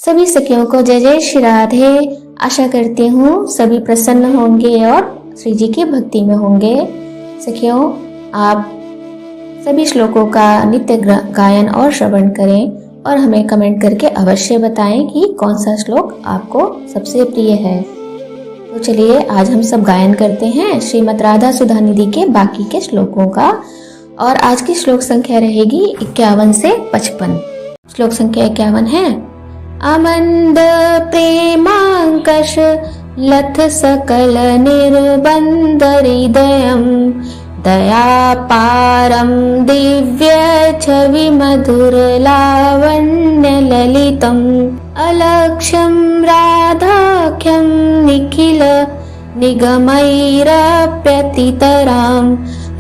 सभी सखियों को जय जय श्री राधे। आशा करती हूँ सभी प्रसन्न होंगे और श्री जी की भक्ति में होंगे। सखियों, आप सभी श्लोकों का नित्य गायन और श्रवण करें और हमें कमेंट करके अवश्य बताएं कि कौन सा श्लोक आपको सबसे प्रिय है। तो चलिए आज हम सब गायन करते हैं श्रीमद् राधा सुधा निधि के बाकी के श्लोकों का। और आज की श्लोक संख्या रहेगी 51 से 55। श्लोक संख्या 51 है। अमंद प्रेमांकश लथ सकल निर्बंध हृदयम् दयापारं दिव्य छवि मधुर लावण्य ललितम् अलक्ष्यं राधाख्यं निखिल निगमैरप्यतितरां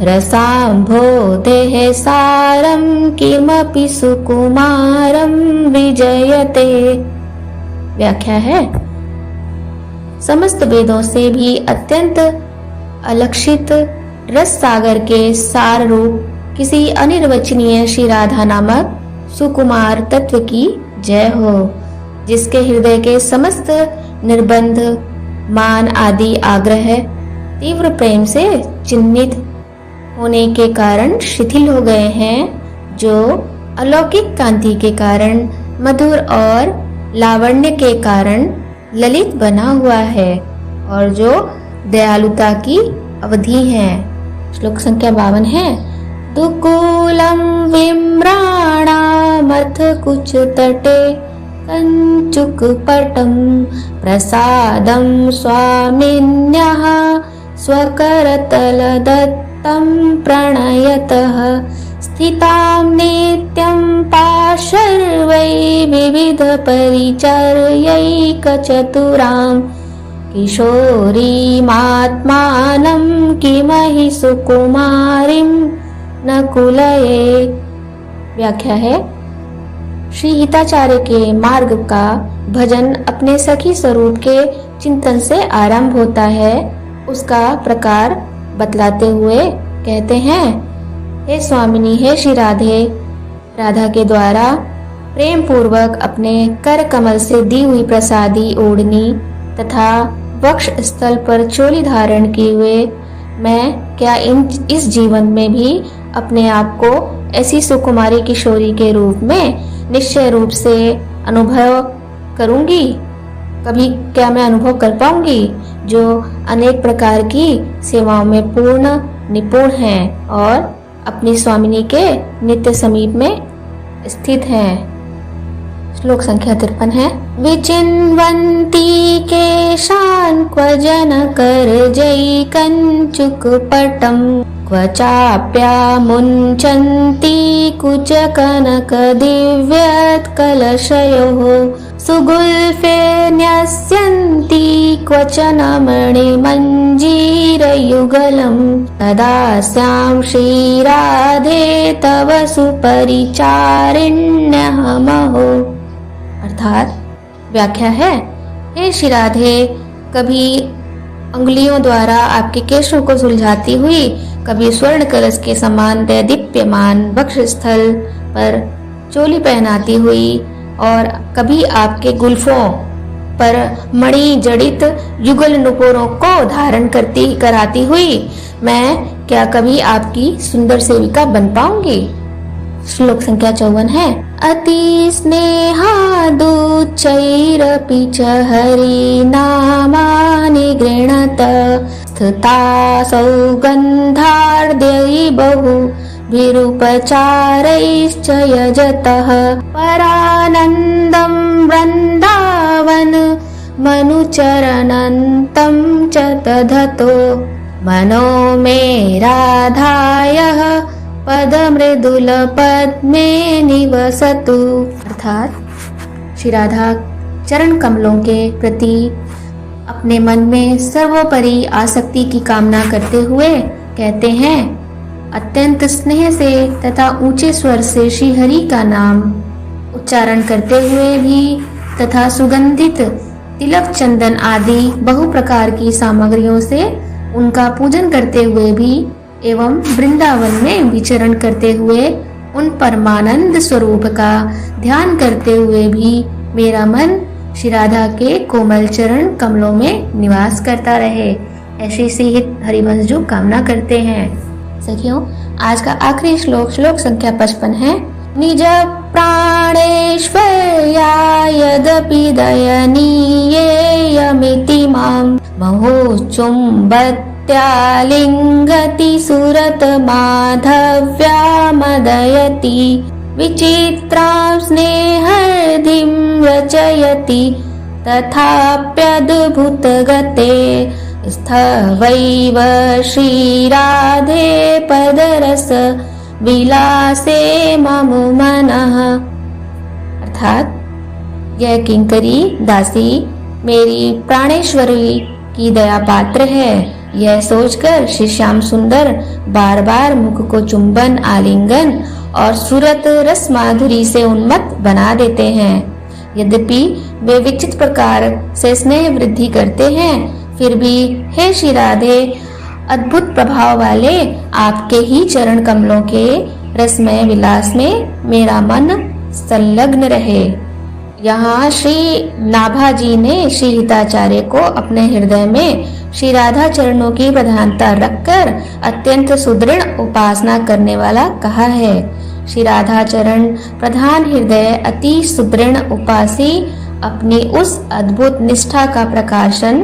रसाम्भोधेः सारं किमपि सुकुमारं विजयते। व्याख्या है। समस्त वेदों से भी अत्यंत अलक्षित रस सागर के सार रूप किसी अनिर्वचनीय श्री राधा नामक सुकुमार तत्व की जय हो, जिसके हृदय के समस्त निर्बंध मान आदि आग्रह तीव्र प्रेम से चिन्हित होने के कारण शिथिल हो गए हैं, जो अलौकिक कांति के कारण मधुर और लावण्य के कारण ललित बना हुआ है और जो दयालुता की अवधि है। श्लोक संख्या 52 है। दुकूलम विम्राणामथ कुच तटे कंचुक पटम प्रसादम स्वामिन्यः स्वकरतल दत्तं प्रणयतः स्थितां नित्यं पाशर्वै विविध परिचर्यैकचतुरां किशोरीमात्मानं किमहि सुकुमारीं न कुलये। व्याख्या है। श्री हिताचार्य के मार्ग का भजन अपने सखी स्वरूप के चिंतन से आरंभ होता है। उसका प्रकार बतलाते हुए कहते हैं, हे स्वामिनी, हे श्री राधे, राधा के द्वारा प्रेम पूर्वक अपने कर कमल से दी हुई प्रसादी ओढ़नी तथा वक्ष स्थल पर चोली धारण किए हुए मैं क्या इस जीवन में भी अपने आप को ऐसी सुकुमारी किशोरी के रूप में निश्चय रूप से अनुभव करूंगी? कभी क्या मैं अनुभव कर पाऊंगी, जो अनेक प्रकार की सेवाओं में पूर्ण निपुण हैं और अपनी स्वामिनी के नित्य समीप में स्थित हैं। श्लोक संख्या 53 है। विचिन्वन्ती केशान् क्व जन करजै कंचुक पटम क्व चाप्यामुञ्चन्ति कुच कनक दिव्यत् कलशयोः सुगुल्फे न्यस्यन्ति क्वचन मणिमञ्जीरयुगलम् तदास्यां श्रीराधे तव सुपरिचारिण्यहमहो। अर्थात व्याख्या है। हे श्री राधे, कभी अंगुलियों द्वारा आपके केशों को सुलझाती हुई, कभी स्वर्ण कलश के समान दैदीप्यमान वक्ष स्थल पर चोली पहनाती हुई और कभी आपके गुल्फों पर मणि जड़ित युगल नुपुरों को धारण कराती हुई मैं क्या कभी आपकी सुंदर सेविका बन पाऊंगी? श्लोक संख्या 54 है। अति स्नेहादुच्चैरपि च हरिनामानि गृह्णत स्थिता सौगन्धार्द्यै बहु विरूपचारैश्च यजतः परानन्दं वृन्दावन मनुचरणन्तं च तदतो मनो मे राधायः पदमृदुल पद्मे निवसतु। अर्थात श्री राधा चरण कमलों के प्रति अपने मन में सर्वोपरि आसक्ति की कामना करते हुए कहते हैं, अत्यंत स्नेह से तथा ऊंचे स्वर से श्री हरि का नाम उच्चारण करते हुए भी तथा सुगंधित तिलक चंदन आदि बहु प्रकार की सामग्रियों से उनका पूजन करते हुए भी एवं वृंदावन में विचरण करते हुए उन परमानंद स्वरूप का ध्यान करते हुए भी मेरा मन श्री राधा के कोमल चरण कमलों में निवास करता रहे, ऐसी श्रीहित हरिवंशजू कामना करते हैं। सखियों, आज का आखिरी श्लोक, श्लोक संख्या 55 है। निज प्राणेश्वर्या यदपि दयनीयेयमिति मां महोचुम्बत्यालिङ्गति सुरत माधव्यामदयति विचित्रां स्नेहर्धिं रचयति तथाप्यद्भुतगते स्थवैव श्रीराधे पदरस विलासे मम मनः। अर्थात यह किंकरी दासी मेरी प्राणेश्वरी की दया पात्र है, यह सोचकर श्री श्याम सुंदर बार बार मुख को चुंबन, आलिंगन और सुरत रस माधुरी से उन्मत्त बना देते हैं। यद्यपि वे विचित्र प्रकार से स्नेह वृद्धि करते हैं, फिर भी हे श्री राधे, अद्भुत प्रभाव वाले आपके ही चरण कमलों के रसमय विलास में मेरा मन संलग्न रहे। यहाँ श्री नाभा जी ने श्री हिताचार्य को अपने हृदय में श्री राधा चरणों की प्रधानता रखकर अत्यंत सुदृढ़ उपासना करने वाला कहा है। श्री राधा चरण प्रधान हृदय अति सुदृढ़ उपासी अपनी उस अद्भुत निष्ठा का प्रकाशन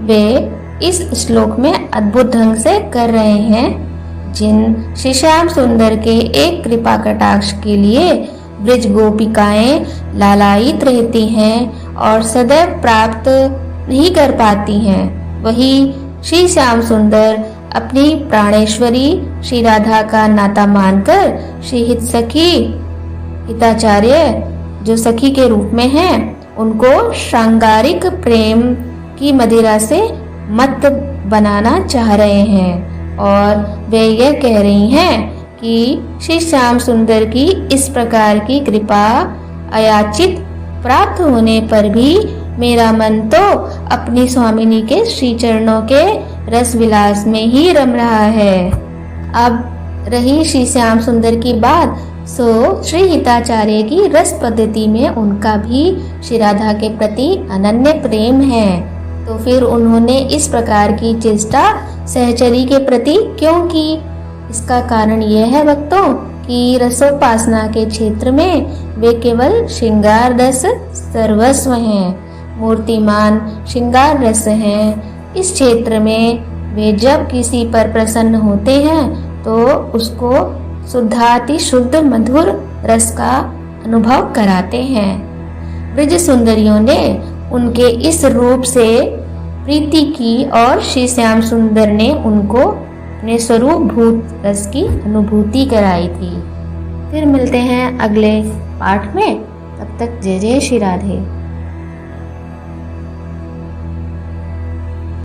वे इस श्लोक में अद्भुत ढंग से कर रहे हैं। जिन श्री श्याम सुंदर के एक कृपा कटाक्ष के लिए ब्रज गोपिकाएं लालायित रहती हैं और सदैव प्राप्त नहीं कर पाती हैं, वही श्री श्याम सुंदर अपनी प्राणेश्वरी श्री राधा का नाता मानकर श्री हित सखी हिताचार्य जो सखी के रूप में हैं, उनको श्रृंगारिक प्रेम की मदिरा से मत बनाना चाह रहे हैं और वे यह कह रही हैं कि श्री श्याम सुंदर की इस प्रकार की कृपा अयाचित प्राप्त होने पर भी मेरा मन तो अपनी स्वामिनी के श्री चरणों के रस विलास में ही रम रहा है। अब रही श्री श्याम सुंदर की बात, सो श्री हिताचार्य की रस पद्धति में उनका भी श्री राधा के प्रति अनन्य प्रेम है, तो फिर उन्होंने इस प्रकार की चेष्टा सहचरी के प्रति क्यों की? इसका कारण यह है भक्तों कि रसोपासना के क्षेत्र में वे केवल श्रृंगार रस सर्वस्व हैं, मूर्तिमान श्रृंगार रस हैं। इस क्षेत्र में वे जब किसी पर प्रसन्न होते हैं तो उसको शुद्धाति शुद्ध मधुर रस का अनुभव कराते हैं। ब्रज सुंदरियों ने उनके इस रूप से प्रीति की और श्री श्याम सुंदर ने उनको अपने स्वरूप भूत रस की अनुभूति कराई थी। फिर मिलते हैं अगले पाठ में, तब तक जय जय श्री राधे।